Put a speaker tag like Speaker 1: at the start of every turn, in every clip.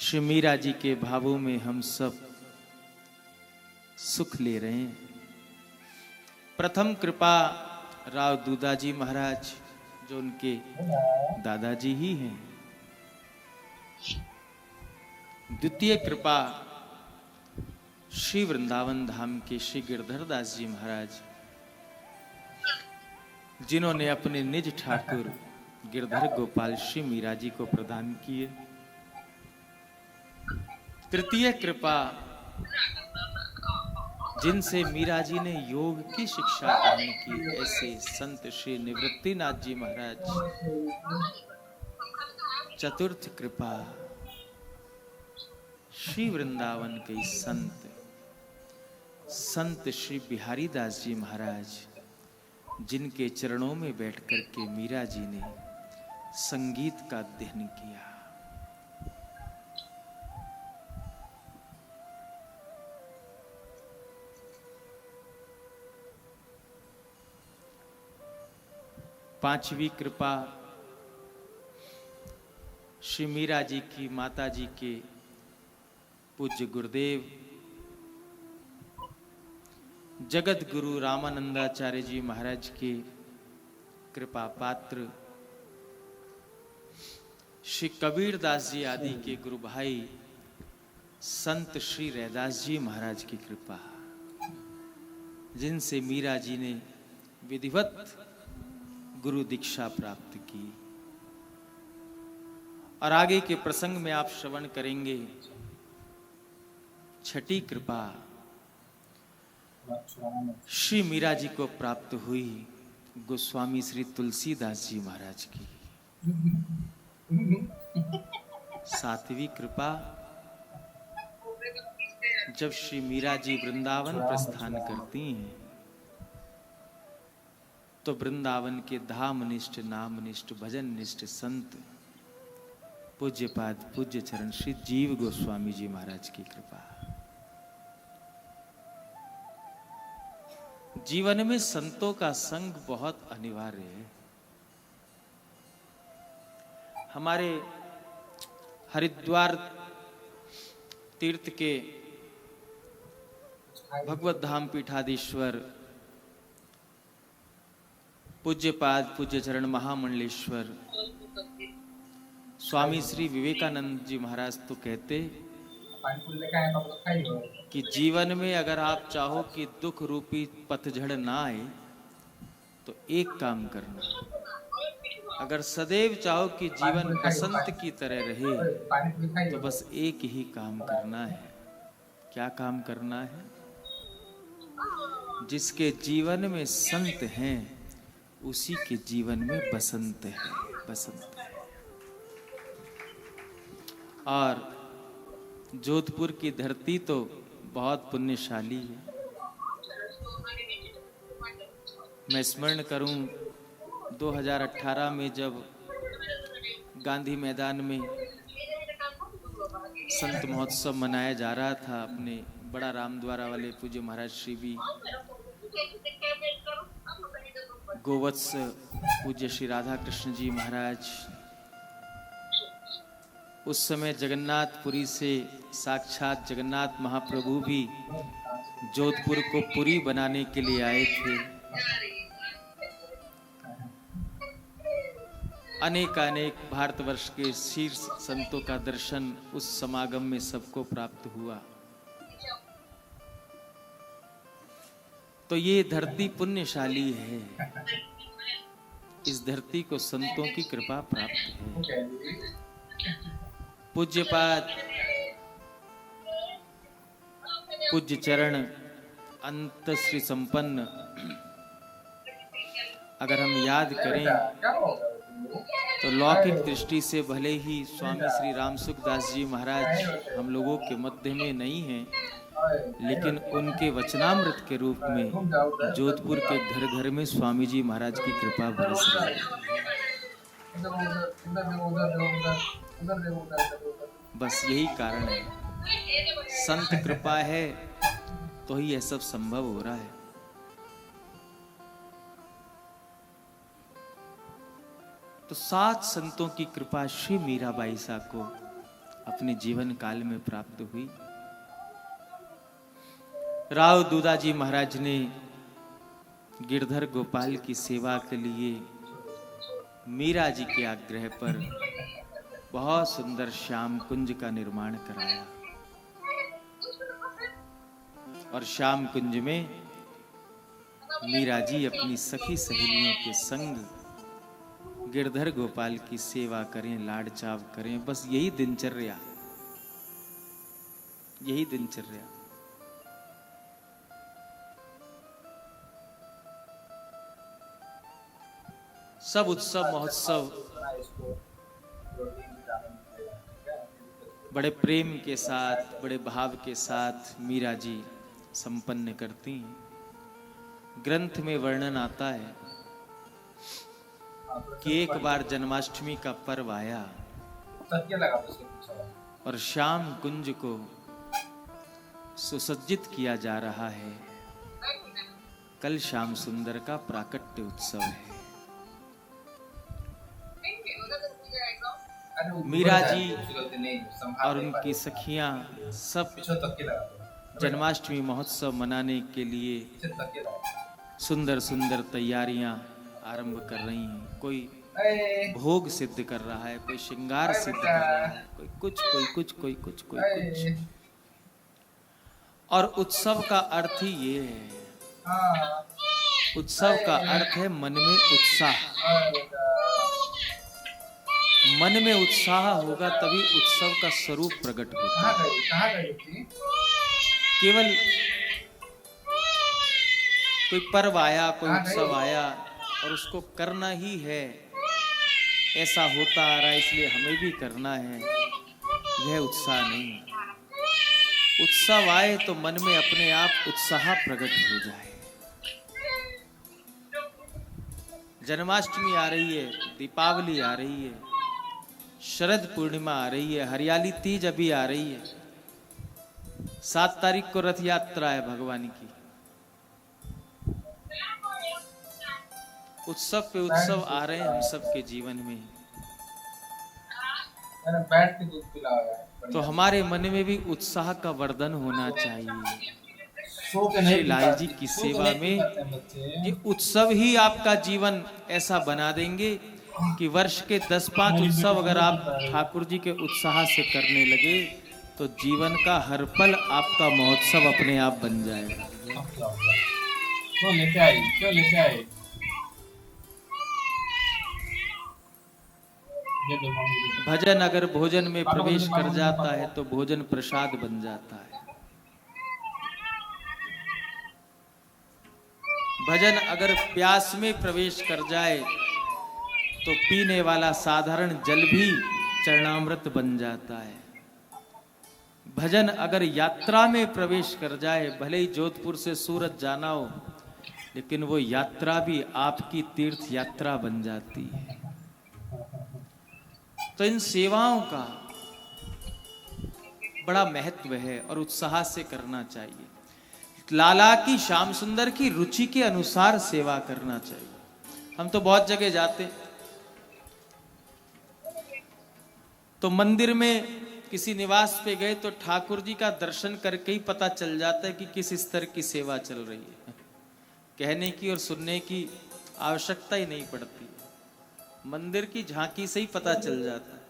Speaker 1: श्री मीरा जी के भावों में हम सब सुख ले रहे हैं। प्रथम कृपा राव दूदाजी महाराज जो उनके दादाजी ही हैं। द्वितीय कृपा श्री वृंदावन धाम के श्री गिरधर दास जी महाराज, जिन्होंने अपने निज ठाकुर गिरधर गोपाल श्री मीरा जी को प्रदान किए। तृतीय कृपा जिनसे मीरा जी ने योग की शिक्षा ग्रहण की, ऐसे संत श्री निवृत्तिनाथ जी महाराज। चतुर्थ कृपा श्री वृंदावन के संत श्री बिहारी दास जी महाराज, जिनके चरणों में बैठकर के मीरा जी ने संगीत का अध्ययन किया। पांचवी कृपा श्री मीरा जी की माता जी के पूज्य गुरुदेव जगत गुरु रामानंदाचार्य जी महाराज के कृपा पात्र श्री कबीर दास जी आदि के गुरु भाई संत श्री रैदास जी महाराज की कृपा, जिनसे मीरा जी ने विधिवत गुरु दीक्षा प्राप्त की। और आगे के प्रसंग में आप श्रवण करेंगे। छठी कृपा श्री मीरा जी को प्राप्त हुई गोस्वामी श्री तुलसीदास जी महाराज की। सातवीं कृपा जब श्री मीरा जी वृंदावन प्रस्थान करती हैं तो वृंदावन के धामनिष्ठ नामनिष्ठ भजननिष्ठ संत पूज्यपाद पूज्य चरण श्री जीव गोस्वामी जी महाराज की कृपा। जीवन में संतों का संग बहुत अनिवार्य है। हमारे हरिद्वार तीर्थ के भगवत धाम पीठाधीश्वर पूज्यपाद पूज्य चरण महामंडलेश्वर स्वामी श्री विवेकानंद जी महाराज तो कहते कि जीवन में अगर आप चाहो कि दुख रूपी पतझड़ ना आए तो एक काम करना। अगर सदैव चाहो कि जीवन बसंत की तरह रहे तो बस एक ही काम करना है। क्या काम करना है? जिसके जीवन में संत हैं उसी के जीवन में बसंत है, बसंत है। और जोधपुर की धरती तो बहुत पुण्यशाली है। मैं स्मरण करूं 2018 में जब गांधी मैदान में संत महोत्सव मनाया जा रहा था, अपने बड़ा रामद्वारा वाले पूज्य महाराज श्री भी गोवत्स पूज्य श्री राधा कृष्ण जी महाराज, उस समय जगन्नाथपुरी से साक्षात जगन्नाथ महाप्रभु भी जोधपुर को पुरी बनाने के लिए आए थे। अनेक भारतवर्ष के शीर्ष संतों का दर्शन उस समागम में सबको प्राप्त हुआ। तो ये धरती पुण्यशाली है। इस धरती को संतों की कृपा प्राप्त है। पूज्यपाद पूज्य चरण अंत श्री संपन्न अगर हम याद करें तो लौकिक दृष्टि से भले ही स्वामी श्री रामसुखदास जी महाराज हम लोगों के मध्य में नहीं हैं, लेकिन उनके वचनामृत के रूप में जोधपुर के घर घर में स्वामी जी महाराज की कृपा बरस रही है। बस यही कारण है। संत कृपा है तो ही यह सब संभव हो रहा है। तो 7 संतों की कृपा श्री मीराबाई सा को अपने जीवन काल में प्राप्त हुई। राव दूधाजी महाराज ने गिरधर गोपाल की सेवा के लिए मीरा जी के आग्रह पर बहुत सुंदर श्याम कुंज का निर्माण कराया और श्याम कुंज में मीरा जी अपनी सखी सहेलियों के संग गिरधर गोपाल की सेवा करें, लाड चाव करें। बस यही दिनचर्या, यही दिनचर्या। सब उत्सव महोत्सव बड़े प्रेम के साथ, बड़े भाव के साथ मीरा जी संपन्न करती हैं। ग्रंथ में वर्णन आता है कि एक बार जन्माष्टमी का पर्व आया और श्याम कुंज को सुसज्जित किया जा रहा है। कल श्याम सुंदर का प्राकट्य उत्सव है। मीरा जी और उनकी सखियां सब जन्माष्टमी महोत्सव मनाने के लिए सुंदर सुंदर तैयारियां आरंभ कर रही हैं। कोई भोग सिद्ध कर रहा है, कोई श्रृंगार सिद्ध कर रहा है, कोई कुछ, कोई कुछ, कोई कुछ, कोई कुछ। और उत्सव का अर्थ ही ये है, उत्सव का अर्थ है मन में उत्साह। मन में उत्साह होगा तभी उत्सव का स्वरूप प्रकट होता है। केवल कोई पर्व आया, कोई उत्सव आया और उसको करना ही है, ऐसा होता आ रहा है इसलिए हमें भी करना है, यह उत्साह नहीं। उत्सव आए तो मन में अपने आप उत्साह प्रकट हो जाए। जन्माष्टमी आ रही है, दीपावली आ रही है, शरद पूर्णिमा आ रही है, हरियाली तीज अभी आ रही है, 7 तारीख को रथ यात्रा है भगवान की। उत्सव पे उत्सव आ रहे हैं हम सबके जीवन में, तो हमारे मन में भी उत्साह का वर्धन होना चाहिए। श्री लाल जी की सेवा में ये उत्सव ही आपका जीवन ऐसा बना देंगे कि वर्ष के 10-5 उत्सव अगर आप ठाकुर जी के उत्साह से करने लगे तो जीवन का हर पल आपका महोत्सव अपने आप बन जाएगा।
Speaker 2: क्यों लेके आई?
Speaker 1: भजन अगर भोजन में प्रवेश कर जाता है तो भोजन प्रसाद बन जाता है। भजन अगर प्यास में प्रवेश कर जाए तो पीने वाला साधारण जल भी चरणामृत बन जाता है। भजन अगर यात्रा में प्रवेश कर जाए, भले ही जोधपुर से सूरत जाना हो, लेकिन वो यात्रा भी आपकी तीर्थ यात्रा बन जाती है। तो इन सेवाओं का बड़ा महत्व है और उत्साह से करना चाहिए। लाला की, श्याम सुंदर की रुचि के अनुसार सेवा करना चाहिए। हम तो बहुत जगह जाते, तो मंदिर में किसी निवास पे गए तो ठाकुर जी का दर्शन करके ही पता चल जाता है कि किस स्तर की सेवा चल रही है। कहने की और सुनने की आवश्यकता ही नहीं पड़ती, मंदिर की झांकी से ही पता चल जाता है।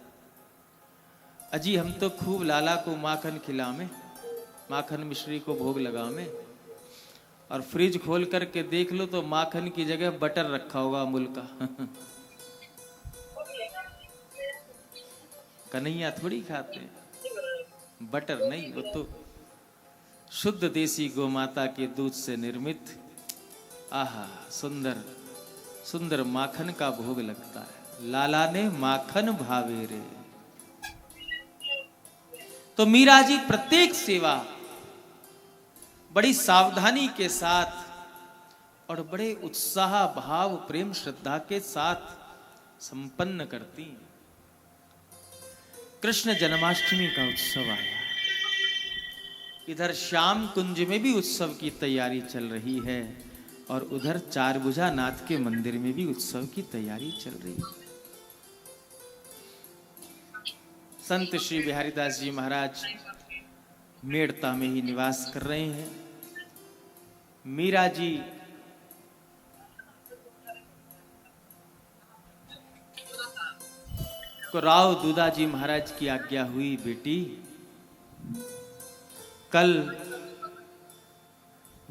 Speaker 1: अजी हम तो खूब लाला को माखन खिलावे, माखन मिश्री को भोग लगावे, और फ्रिज खोल करके देख लो तो माखन की जगह बटर रखा होगा अमूल का। कन्हैया थोड़ी खाते हैं, बटर नहीं, वो तो शुद्ध देसी गोमाता के दूध से निर्मित आहा सुंदर सुंदर माखन का भोग लगता है। लाला ने माखन भावे रे। तो मीरा जी प्रत्येक सेवा बड़ी सावधानी के साथ और बड़े उत्साह भाव प्रेम श्रद्धा के साथ संपन्न करती हैं। कृष्ण जन्माष्टमी का उत्सव आया, इधर श्याम कुंज में भी उत्सव की तैयारी चल रही है और उधर चारभुजा नाथ के मंदिर में भी उत्सव की तैयारी चल रही है। संत श्री बिहारीदास जी महाराज मेड़ता में ही निवास कर रहे हैं। मीरा जी को राव दूधा जी महाराज की आज्ञा हुई, बेटी कल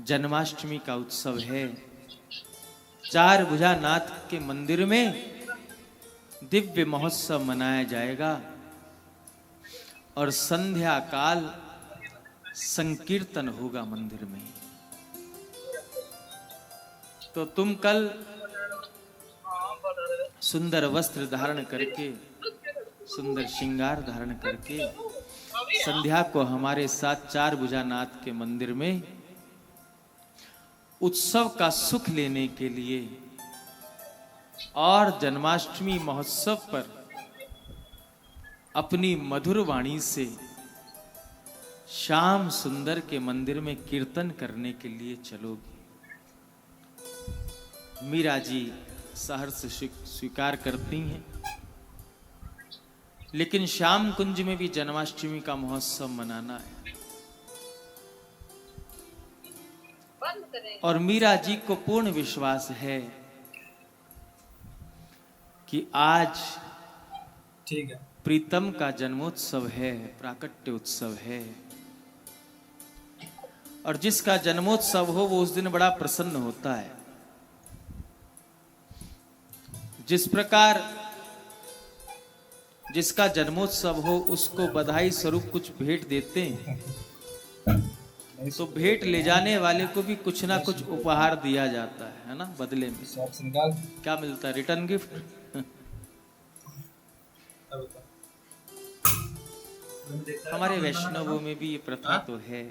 Speaker 1: जन्माष्टमी का उत्सव है। चार भुजा नाथ के मंदिर में दिव्य महोत्सव मनाया जाएगा और संध्या काल संकीर्तन होगा मंदिर में। तो तुम कल सुंदर वस्त्र धारण करके, सुंदर श्रृंगार धारण करके संध्या को हमारे साथ चार भुजा नाथ के मंदिर में उत्सव का सुख लेने के लिए और जन्माष्टमी महोत्सव पर अपनी मधुर वाणी से श्याम सुंदर के मंदिर में कीर्तन करने के लिए चलोगी। मीरा जी सहर्ष स्वीकार करती हैं, लेकिन श्याम कुंज में भी जन्माष्टमी का महोत्सव मनाना है। और मीरा जी को पूर्ण विश्वास है कि आज
Speaker 2: ठीक है,
Speaker 1: प्रीतम का जन्मोत्सव है, प्राकट्य उत्सव है, और जिसका जन्मोत्सव हो वो उस दिन बड़ा प्रसन्न होता है। जिस प्रकार जिसका जन्मोत्सव हो उसको बधाई स्वरूप कुछ भेंट देते हैं, तो भेंट ले जाने वाले को भी कुछ ना कुछ उपहार दिया जाता है ना, बदले में। क्या मिलता है? Return gift. हमारे वैष्णवों में भी ये प्रथा तो है।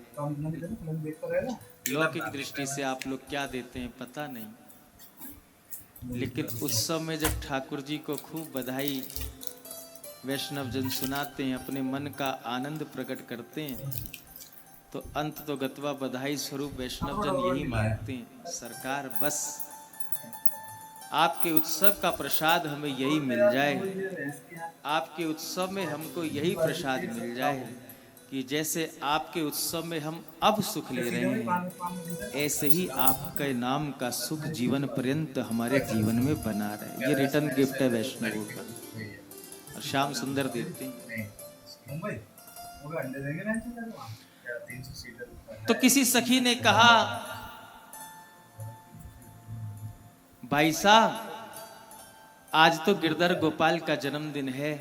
Speaker 1: लौकिक दृष्टि से आप लोग क्या देते हैं पता नहीं, लेकिन उत्सव में जब ठाकुर जी को खूब बधाई वैष्णव जन सुनाते हैं, अपने मन का आनंद प्रकट करते हैं, तो अंत तो गत्वा बधाई स्वरूप वैष्णव जन यही मांगते हैं, सरकार बस आपके उत्सव का प्रसाद हमें यही मिल जाए, आपके उत्सव में हमको यही प्रसाद मिल जाए कि जैसे आपके उत्सव में हम अब सुख ले रहे हैं, ऐसे ही आपके नाम का सुख जीवन पर्यंत हमारे जीवन में बना रहे। ये रिटर्न गिफ्ट है वैष्णवों का, और श्याम सुंदर देते हैं। तो किसी सखी ने कहा, भाई साहब आज तो गिरधर गोपाल का जन्मदिन है,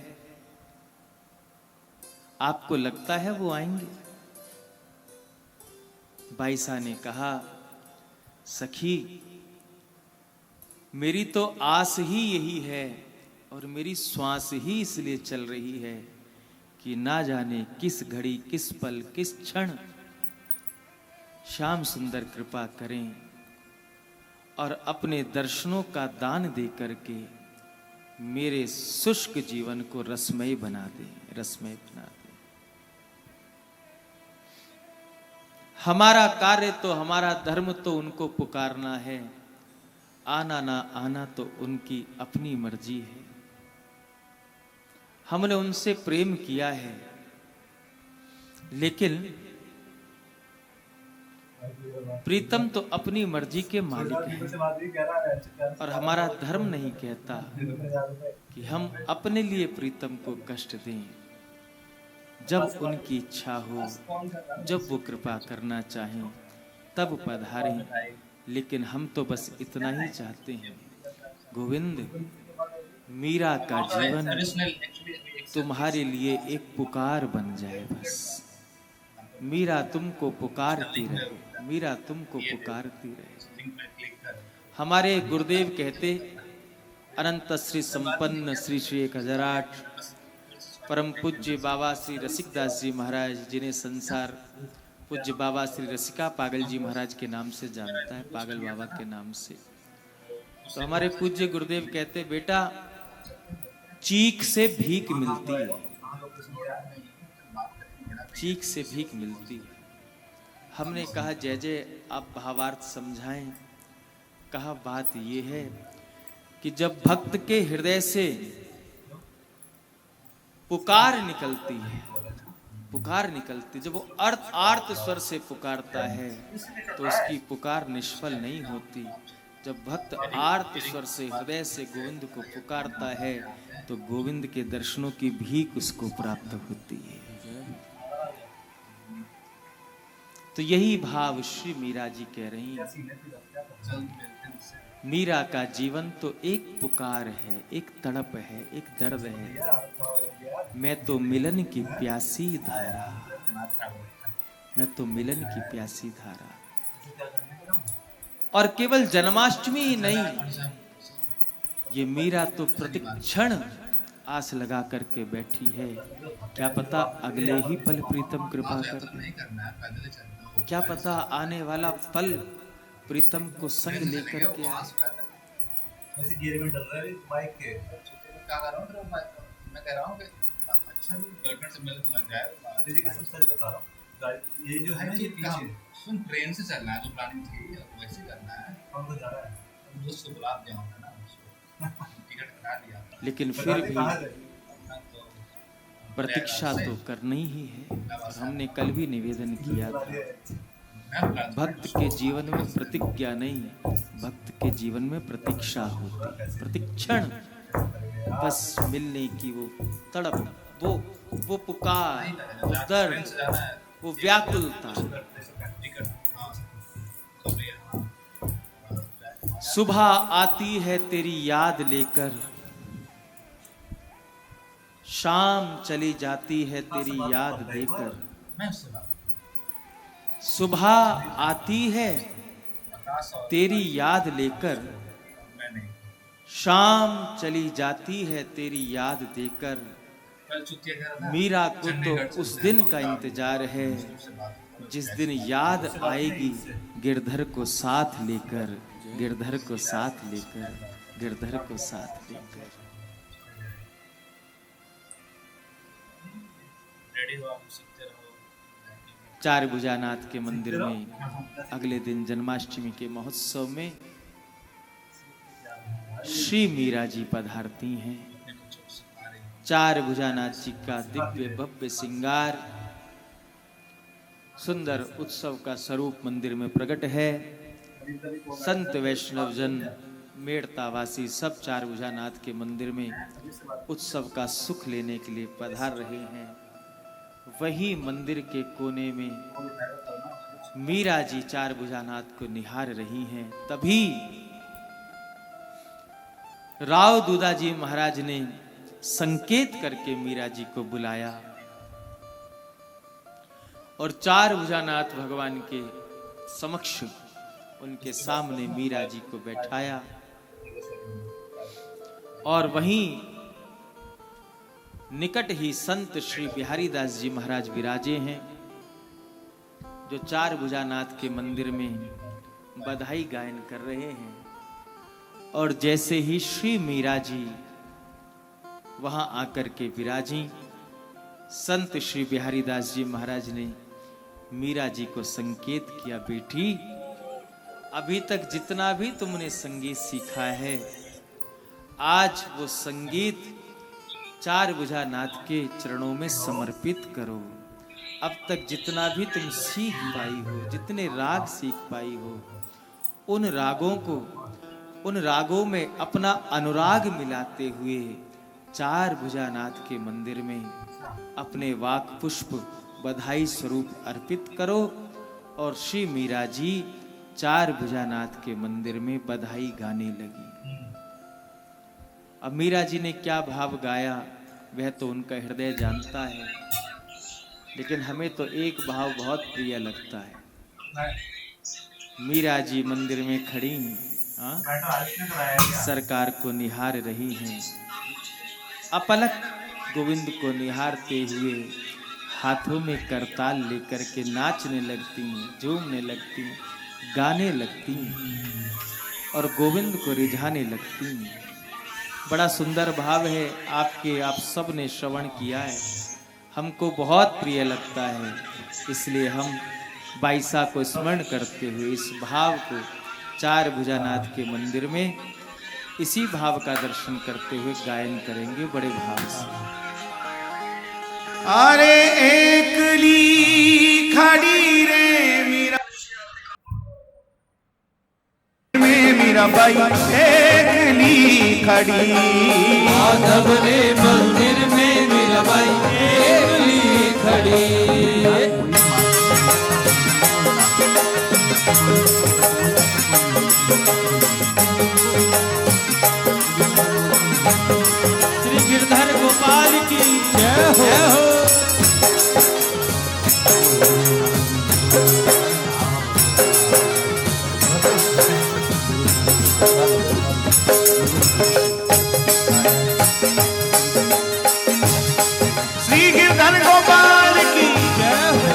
Speaker 1: आपको लगता है वो आएंगे? भाई साहब ने कहा, सखी मेरी तो आस ही यही है और मेरी श्वास ही इसलिए चल रही है कि ना जाने किस घड़ी, किस पल, किस क्षण श्याम सुंदर कृपा करें और अपने दर्शनों का दान दे करके मेरे शुष्क जीवन को रसमय बना दे, रसमय बना दे। हमारा कार्य तो, हमारा धर्म तो उनको पुकारना है, आना ना आना तो उनकी अपनी मर्जी है। हमने उनसे प्रेम किया है, लेकिन प्रीतम तो अपनी मर्जी के मालिक हैं और हमारा धर्म नहीं कहता कि हम अपने लिए प्रीतम को कष्ट दें। जब उनकी इच्छा हो, जब वो कृपा करना चाहें तब पधारें, लेकिन हम तो बस इतना ही चाहते हैं, गोविंद मीरा का जीवन तुम्हारे लिए एक पुकार बन जाए। बस मीरा तुमको पुकारती रहे, मीरा तुमको पुकारती रहे। हमारे गुरुदेव कहते, अनंत श्री संपन्न श्री श्री 1008 परम पूज्य बाबा श्री रसिकदास जी महाराज, जिन्हें संसार पूज्य बाबा श्री रसिका पागल जी महाराज के नाम से जानता है, पागल बाबा के नाम से। तो हमारे पूज्य गुरुदेव कहते, बेटा चीख से भीख मिलती है, चीख से भीख मिलती है। हमने कहा जय जय आप भावार्थ समझाएं। कहा बात ये है कि जब भक्त के हृदय से पुकार निकलती है, पुकार निकलती। जब वो आर्त स्वर से पुकारता है तो उसकी पुकार निष्फल नहीं होती। जब भक्त आर्त स्वर से हृदय से गोविंद को पुकारता है तो गोविंद के दर्शनों की भीख उसको प्राप्त होती है। तो यही भाव श्री मीरा जी कह रही हैं। मीरा का जीवन तो एक पुकार है, एक तड़प है, एक दर्द है। मैं तो मिलन की प्यासी धारा, मैं तो मिलन की प्यासी धारा। और केवल जन्माष्टमी ही नहीं, ये मीरा तो प्रतिक्षण आस लगा करके बैठी है। क्या पता अगले ही पल प्रीतम कृपा कर दे, क्या पता आने वाला पल प्रीतम को संग लेकर के आए।
Speaker 3: ऐसे गियर में डल रहा है बाइक के, क्या कर रहा हूँ मैं कह रहा हूँ कि अच्छा गर्लफ्रेंड से मिल लग जाए। तेरी कसम सच बता रहा हूँ, ये जो है ना, ये पीछे सुन ट्रेन से चलना है, जो प्लानिंग थी वैसे करना है। कौन को जा रहा है? दोस्त को बुला दिया होगा ना, उसको टिकट करा दिया।
Speaker 1: लेकिन फिर भी प्रतीक्षा तो करनी ही है। हमने कल भी निवेदन किया था, भक्त के जीवन में प्रतिज्ञा नहीं, भक्त के जीवन में प्रतीक्षा होती है। प्रतिक्षण बस मिलने की वो तड़प, वो पुकार, वो दर्द, वो व्याकुलता। सुबह आती है तेरी याद लेकर, शाम चली जाती है तेरी याद देकर। सुबह आती है तेरी याद लेकर, शाम चली जाती है तेरी याद देकर। मीरा को तो उस दिन का इंतजार है जिस दिन याद आएगी गिरधर को साथ लेकर, गिरधर को साथ लेकर, गिरधर को साथ लेकर। चार भुजानाथ के मंदिर में अगले दिन जन्माष्टमी के महोत्सव में श्री मीरा जी पधारती हैं। चार भुजानाथ जी का दिव्य भव्य श्रृंगार, सुंदर उत्सव का स्वरूप मंदिर में प्रकट है। संत वैष्णव जन, मेड़तावासी सब चार भुजानाथ के मंदिर में उत्सव का सुख लेने के लिए पधार रहे हैं। वही मंदिर के कोने में मीरा जी चार भुजानाथ को निहार रही हैं। तभी राव दूधा जी महाराज ने संकेत करके मीरा जी को बुलाया और चार भुजानाथ भगवान के समक्ष उनके सामने मीरा जी को बैठाया। और वहीं निकट ही संत श्री बिहारी दास जी महाराज विराजे हैं, जो चार भुजानाथ के मंदिर में बधाई गायन कर रहे हैं। और जैसे ही श्री मीरा जी वहां आकर के विराजी, संत श्री बिहारी दास जी महाराज ने मीरा जी को संकेत किया, बेटी अभी तक जितना भी तुमने संगीत सीखा है, आज वो संगीत चार भुजानाथ के चरणों में समर्पित करो। अब तक जितना भी तुम सीख पाई हो, जितने राग सीख पाई हो, उन रागों में अपना अनुराग मिलाते हुए चार भुजानाथ के मंदिर में अपने वाक पुष्प बधाई स्वरूप अर्पित करो। और श्री मीरा जी चार भुजानाथ के मंदिर में बधाई गाने लगी। अब मीरा जी ने क्या भाव गाया वह तो उनका हृदय जानता है, लेकिन हमें तो एक भाव बहुत प्रिय लगता है। मीरा जी मंदिर में खड़ी हैं, सरकार को निहार रही हैं, अपलक गोविंद को निहारते हुए हाथों में करताल लेकर के नाचने लगती हैं, झूमने लगती हैं, गाने लगती हैं और गोविंद को रिझाने लगती हैं। बड़ा सुंदर भाव है, आप सब ने श्रवण किया है, हमको बहुत प्रिय लगता है। इसलिए हम बाईसा को स्मरण करते हुए इस भाव को चार भुजानाथ के मंदिर में इसी भाव का दर्शन करते हुए गायन करेंगे बड़े भाव से।
Speaker 4: अरे एकली खड़ी रे मीरा में मीरा बाई एकली खड़ी।
Speaker 5: माधव रे मंदिर में मीरा बाई एकली खड़ी।
Speaker 1: श्री गिरधर गोपाल की जय हो, जय हो।
Speaker 4: श्री गिरधर गोपाल की जय हो।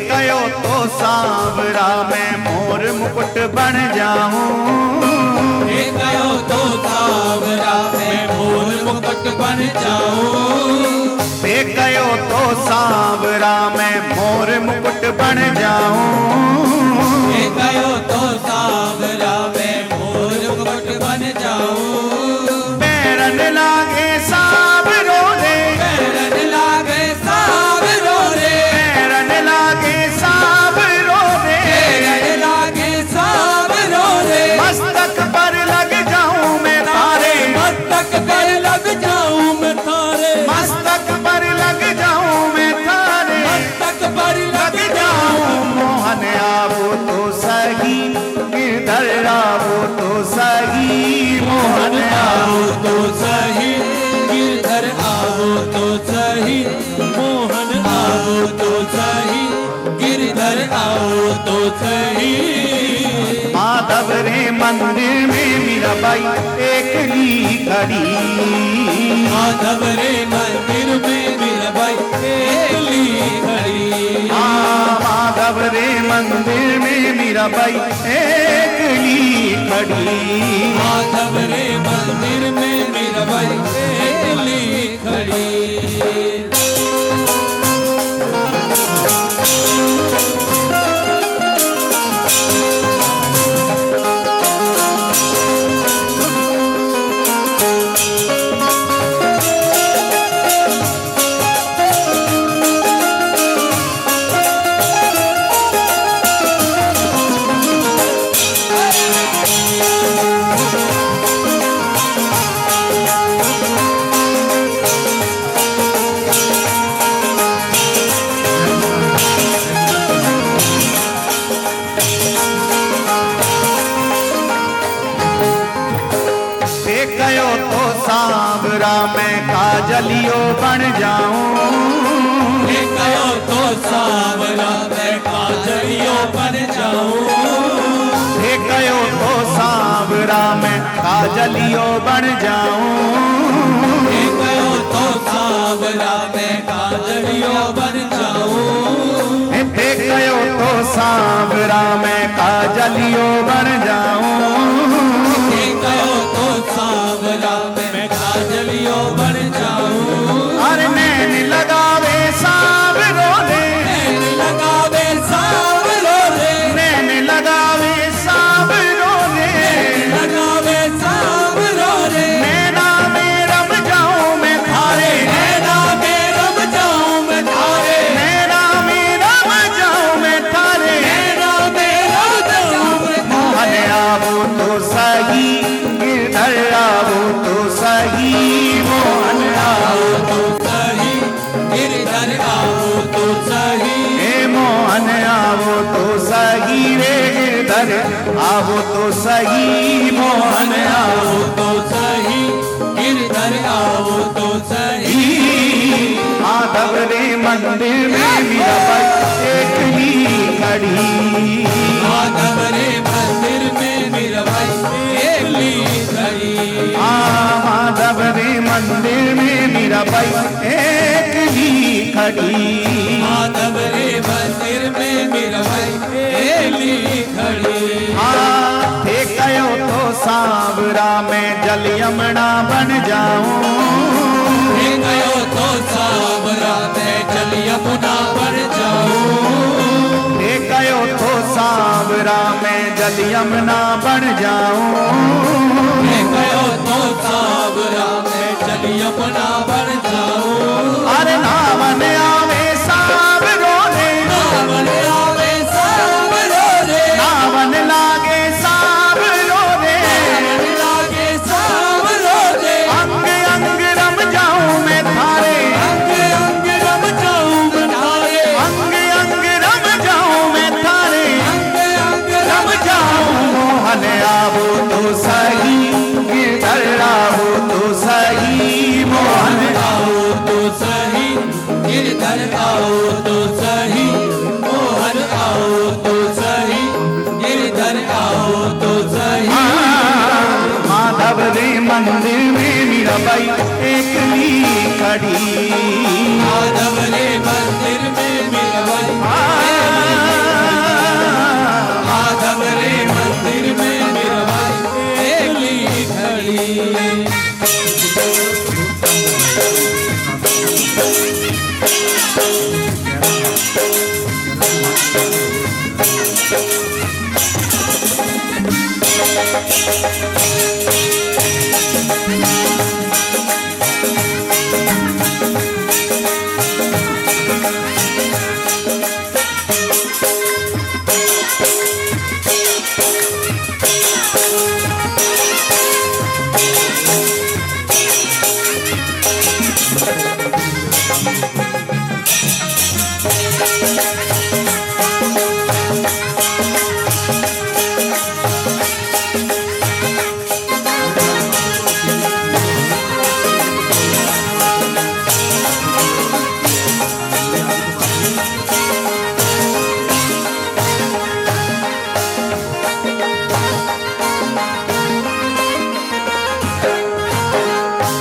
Speaker 4: गयो तो सांवरा मैं मोर मुकुट बन जाऊं।
Speaker 5: गयो तो सांवरा मैं मोर मुकुट बन जाऊं।
Speaker 4: गयो तो सांवरा मैं मोर मुकुट बन जाऊं।
Speaker 5: गयो तो सांवरा मैं मोर मुकुट बन जाऊं।
Speaker 4: पैरन लागे सांवरो रे,
Speaker 5: पैरन लागे सांवरो रे,
Speaker 4: पैरन लागे सांवरो रे,
Speaker 5: पैरन लागे सांवरो रे।
Speaker 4: मस्तक पर लग जाऊं मैं तारे,
Speaker 5: मस्तक पर लग जाऊं मैं थारे,
Speaker 4: मस्तक पर लग जाऊं मैं तारे,
Speaker 5: मस्तक पर
Speaker 4: लग जाऊं। मोहन आवो तो सही, गिरधर आवो तो सही, मोहन
Speaker 5: आओ
Speaker 4: आवो
Speaker 5: तो सही, गिरधर आओ तो सही, मोहन आओ तो सही, गिरधर आओ तो सही।
Speaker 4: माधव रे मंदिर में मीरा बाई एकली खड़ी।
Speaker 5: माधव रे मंदिर में मीरा बाई एकली खड़ी।
Speaker 4: माधव रे मंदिर में मीरा बाई एकली खड़ी।
Speaker 5: माधव रे मंदिर में मीरा बाई एकली खड़ी।
Speaker 4: गयो तो सांवरा मैं काजलियो बन जाऊं।
Speaker 5: गयो तो सांवरा मैं काजलियो बन जाऊं।
Speaker 4: गयो तो सांवरा मैं काजलियो बन जाऊं।
Speaker 5: गयो तो सांवरा मैं काजलियो बन जाऊं।
Speaker 4: गयो तो सांवरा मैं काजलियो बन जाऊं।
Speaker 5: गयो तो सांवरा मैं काजलियो बन जाऊं।
Speaker 4: अरे नैन लगावे सांवरो रे,
Speaker 5: नैन लगावे सांवरो रे,
Speaker 4: नैन लगावे सांवरो रे,
Speaker 5: लगावे सांवरो रे।
Speaker 4: नैना में रम जाऊं मैं थारे,
Speaker 5: नैना में रम जाऊं मैं थारे,
Speaker 4: नैना में रम जाऊं मैं थारे।
Speaker 5: नैना में रम जाऊं मैं
Speaker 4: मोहन
Speaker 5: थारे।
Speaker 4: आवो तो सही, गिरधर आवो तो सही, मोहन
Speaker 5: आओ
Speaker 4: आवो
Speaker 5: तो सही, गिरधर आओ तो सही।
Speaker 4: हे मोहन आवो तो सही रे, गिरधर आवो तो सही, मोहन आवो
Speaker 5: आओ तो सही, गिरधर आओ तो सही।
Speaker 4: माधव रे मंदिर में मीरा बाई एकली खड़ी।
Speaker 5: माधव रे मंदिर में मीरा बाई एकली खड़ी।
Speaker 4: माधव रे मंदिर में मीरा बाई एकली खड़ी।
Speaker 5: माधव रे मंदिर में मीरा बाई एकली खड़ी।
Speaker 4: थे गयो तो सांवरा मैं जल यमुना बन जाऊं।
Speaker 5: हे गयो तो सांवरा मैं जल यमुना बन जाऊं।
Speaker 4: हे गयो तो सांवरा मैं जल यमुना बन जाऊं।
Speaker 5: हे गयो तो सांवरा मैं जल यमुना बन जाऊं।
Speaker 4: अरे नावन आवे सांवरो रे,
Speaker 5: नावन आवे सांवरो रे,
Speaker 4: नावन लागे सांवरो रे,
Speaker 5: नावन लागे सांवरो रे।
Speaker 4: अंग अंग रम जाऊं मैं थारे,
Speaker 5: अंग अंग रम जाऊं मैं थारे,
Speaker 4: अंग अंग रम जाऊं मैं थारे,
Speaker 5: अंग अंग
Speaker 4: रम जाऊं। मोहन आवो तो सही, गिरधर आवो तो सही, मोहन
Speaker 5: आओ तो सही, गिरधर आओ तो सही, मोहन आओ तो सही, गिरधर आओ तो सही।
Speaker 4: माधव रे मंदिर में मीराबाई एकली खड़ी,
Speaker 5: माधव रे मंदिर में मीराबाई, माधव रे मंदिर में मीराबाई एकली खड़ी।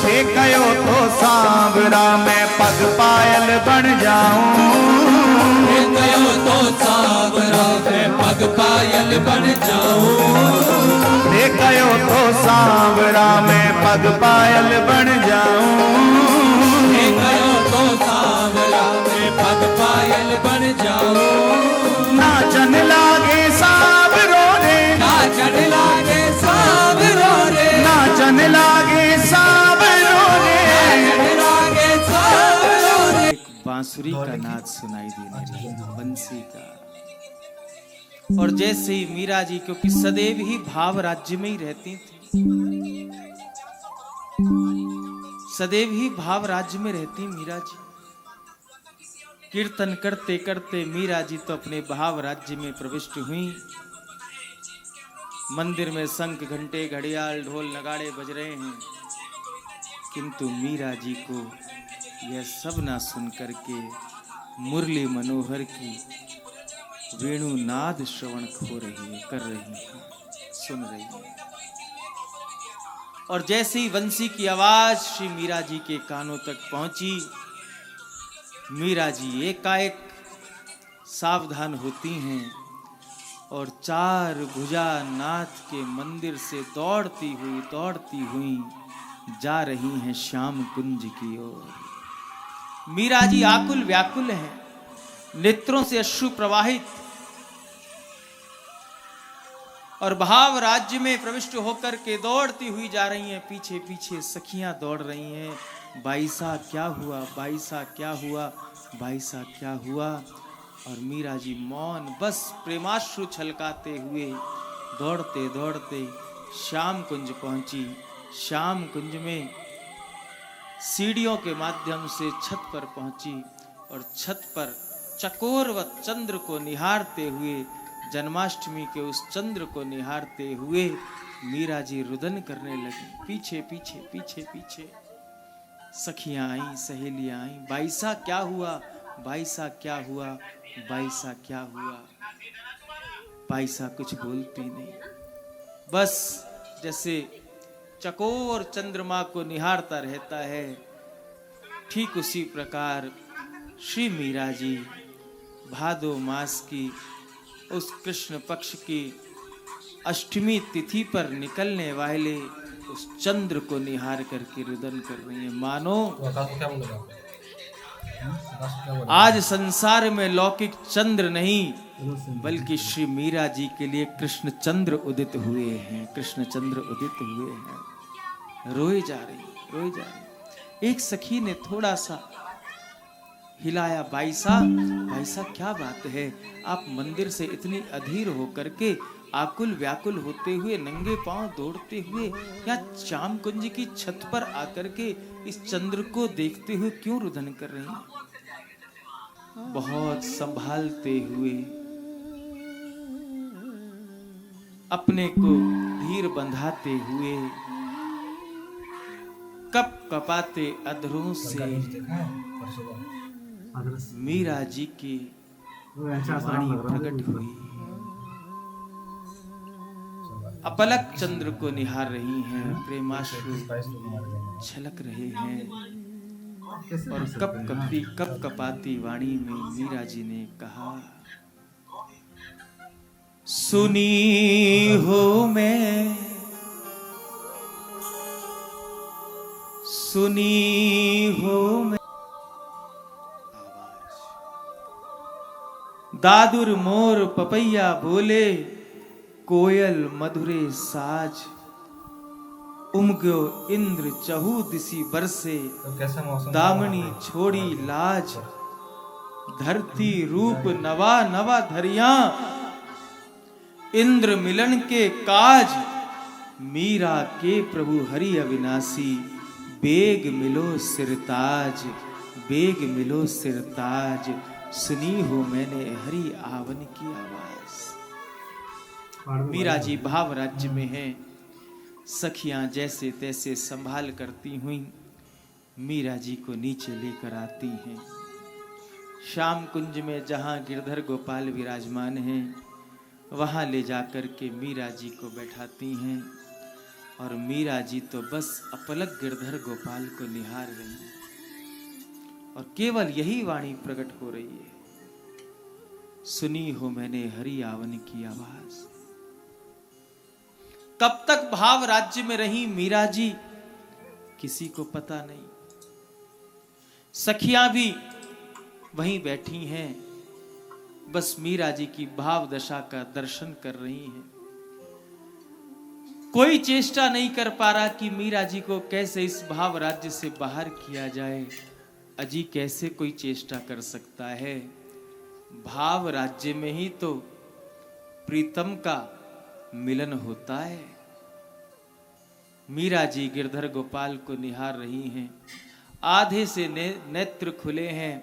Speaker 4: हे गयो तो सांवरा मैं पग पायल बन जाऊं।
Speaker 5: हे गयो तो सांवरा मैं पग पायल बन जाऊं।
Speaker 4: हे गयो तो सांवरा मैं पग पायल बन जाऊं।
Speaker 5: हे गयो तो सांवरा मैं पग पायल बन जाऊं।
Speaker 4: नाचन लागे सांवरो रे,
Speaker 5: नाचन लागे सांवरो रे,
Speaker 4: नाचन लागे सांवरो रे।
Speaker 5: नाचन लागे सांवरो रे।
Speaker 1: एक बांसुरी का नाद सुनाई देने लगा, बंसी का। और जैसे ही मीरा जी, क्योंकि सदैव ही भाव राज्य में ही रहती थी, सदैव ही भाव राज्य में रहती मीरा जी। कीर्तन करते करते मीरा जी तो अपने भाव राज्य में प्रविष्ट हुई। मंदिर में शंख घंटे घड़ियाल ढोल नगाड़े बज रहे हैं, किंतु मीरा जी को यह सब ना सुन करके मुरली मनोहर की वेणु नाद श्रवण खो रही है, कर रही है, सुन रही है। और जैसे ही बंसी की आवाज श्री मीरा जी के कानों तक पहुंची, मीरा जी एकाएक सावधान होती हैं और चार भुजा नाथ के मंदिर से दौड़ती हुई जा रही हैं श्याम कुंज की ओर। मीरा जी आकुल व्याकुल हैं, नेत्रों से अश्रु प्रवाहित, और भाव राज्य में प्रविष्ट होकर के दौड़ती हुई जा रही हैं। पीछे पीछे सखियां दौड़ रही हैं, बाईसा क्या हुआ, बाईसा क्या हुआ, बाईसा क्या हुआ। और मीरा जी मौन, बस प्रेमाश्रु छलकाते हुए दौड़ते दौड़ते श्याम कुंज पहुंची। श्याम कुंज में सीढ़ियों के माध्यम से छत पर पहुंची और छत पर चकोरवत चंद्र को निहारते हुए, जन्माष्टमी के उस चंद्र को निहारते हुए मीरा जी रुदन करने लगी। पीछे पीछे पीछे पीछे सखियां आई, सहेलियां आई, बाईसा क्या हुआ, बाईसा क्या हुआ, बाईसा क्या हुआ। बाईसा कुछ बोलती नहीं, बस जैसे चकोर चंद्रमा को निहारता रहता है, ठीक उसी प्रकार श्री मीरा जी भादो मास की उस कृष्ण पक्ष की अष्टमी तिथि पर निकलने वाले उस चंद्र को निहार करके रुदन कर रही है। मानो आज संसार में लौकिक चंद्र नहीं बल्कि श्री मीरा जी के लिए कृष्ण चंद्र उदित हुए हैं, कृष्ण चंद्र उदित हुए हैं। रोए जा रही। एक सखी ने थोड़ा सा हिलाया, भाई साहब क्या बात है, आप मंदिर से इतनी अधीर होकर के आकुल व्याकुल होते हुए नंगे पांव दौड़ते हुए या श्याम कुंज की छत पर आकर के इस चंद्र को देखते हुए क्यों रुदन कर रही हैं? बहुत संभालते हुए अपने को धीर बंधाते हुए कप कपाते अधरों से मीरा जी की वाणी प्रकट हुई। अपलक चंद्र को निहार रही हैं, प्रेमाश्रु छलक रहे हैं और कप कपाती वाणी में मीरा जी ने कहा, सुनी हो मैं दादुर मोर पपैया बोले, कोयल मधुरे साज, उमगो इंद्र चहु दिसी बरसे, दामनी छोड़ी लाज, धरती रूप नवा नवा धरिया, इंद्र मिलन के काज, मीरा के प्रभु हरि अविनाशी, बेग मिलो सिरताज, बेग मिलो सिरताज, सुनी हो मैंने हरि आवन की आवाज। मीरा जी भाव राज्य में हैं, सखियां जैसे तैसे संभाल करती हुई मीरा जी को नीचे लेकर आती हैं। श्याम कुंज में जहां गिरधर गोपाल विराजमान हैं वहां ले जाकर के मीरा जी को बैठाती हैं और मीरा जी तो बस अपलक गिरधर गोपाल को निहार रही हैं और केवल यही वाणी प्रकट हो रही है, सुनी हो मैंने हरि आवन की आवाज। कब तक भाव राज्य में रही मीरा जी किसी को पता नहीं। सखियां भी वहीं बैठी हैं, बस मीरा जी की भाव दशा का दर्शन कर रही हैं। कोई चेष्टा नहीं कर पा रहा कि मीरा जी को कैसे इस भाव राज्य से बाहर किया जाए। अजी कैसे कोई चेष्टा कर सकता है? भाव राज्य में ही तो प्रीतम का मिलन होता है। मीरा जी गिरधर गोपाल को निहार रही हैं, आधे से नेत्र खुले हैं,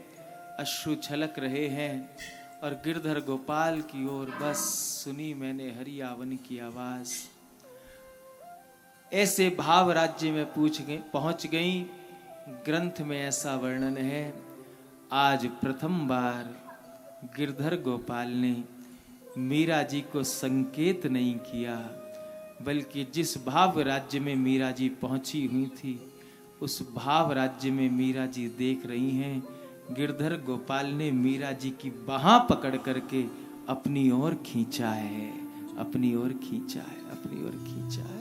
Speaker 1: अश्रु छलक रहे हैं और गिरधर गोपाल की ओर बस सुनी मैंने हरि आवन की आवाज। ऐसे भाव राज्य में पहुंच गई। ग्रंथ में ऐसा वर्णन है, आज प्रथम बार गिरधर गोपाल ने मीरा जी को संकेत नहीं किया, बल्कि जिस भाव राज्य में मीरा जी पहुंची हुई थी उस भाव राज्य में मीरा जी देख रही हैं गिरधर गोपाल ने मीरा जी की बाहां पकड़ करके अपनी ओर खींचा है, अपनी ओर खींचा है, अपनी ओर खींचा है।